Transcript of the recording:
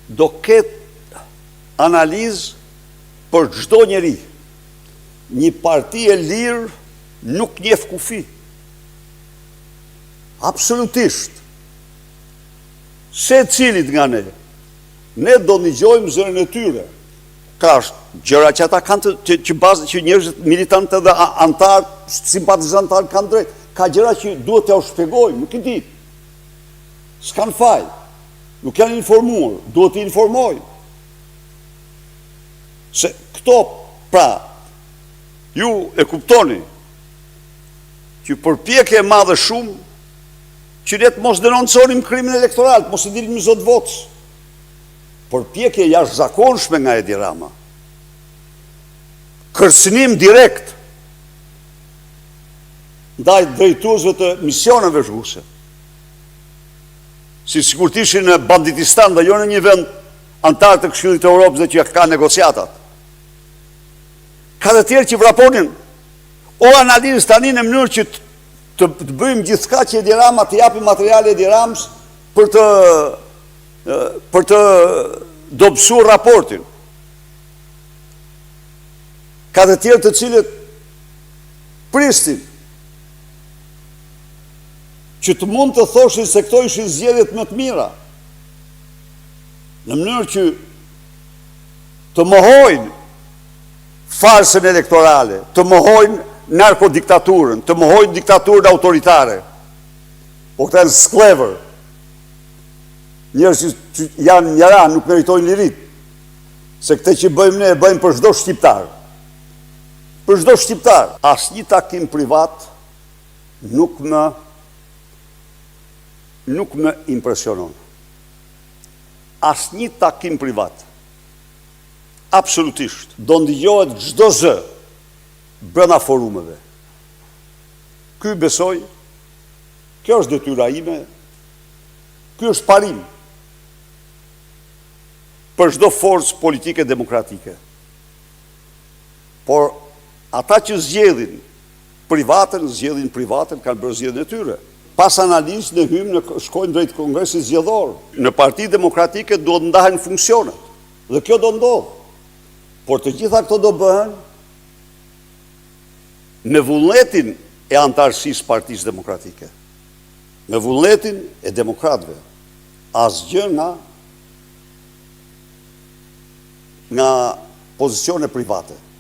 do ketë analizë për çdo njeri. Një parti e lirë nuk njeh kufi. Absolutisht. Se cilit nga ne do dëgjojmë zërin e tyre. Ka gjëra që ata kanë që njerëzit militantë dhe antarë, simpatizantarë kanë drejt. Ka gjëra që duhet t'ja u shpjegojmë, nuk i di. S'kan faj. Nuk janë informuar, duhet t'i informojmë. Se këto, pra, ju e kuptoni që përpjekje e madhe shumë që ne të mos denonconim krimin elektoral, mos i dilim zot votës. Përpjekje jashtëzakonshme nga Edi Rama. Kërcënim direkt ndaj drejtuesve të misioneve zhguse. Si sikur të ishin në Banditistan dhe jo në një vend antar të Këshillit të Evropës dhe që ka negociatat. Ka të tjerë që vraponin o analizë tani në mënyrë që të bëjmë gjithçka që Edi Rama të japi materiale Edi Ramës për të dobësuar raportin. Ka të tjerë të cilët pristin që të mund të thoshin se këto ishin zgjedhjet më të mira, në mënyrë që të mohojnë farsën elektorale, të mohojnë narkodiktaturën, të mohojnë diktaturën autoritare. Po këta janë sklever. Njerëz që janë njëra, nuk meritojnë lirit. Se këte që bëjmë ne, bëjmë për çdo shqiptar. Për çdo shqiptar. Asnjë takim privat nuk më impresionon. Asnjë takim privat. Absolutisht. Do ndigjohet çdo zë brenda forumeve. Ky besoj, kjo është detyra ime, ky është parim për çdo forcë politike demokratike. Por ata që zgjedhin privatën, kanë bërë zgjedhjen e tyre. Pas analizë në hymë shkojnë drejt Kongresit Zgjedhor. Në Parti Demokratike duhet ndahen funksionet. Dhe kjo do ndodhë. Por të gjitha këto do bëhen me vullnetin e antarësisë Partisë Demokratike. Me vullnetin e demokratëve. Asgjë nga pozicione private.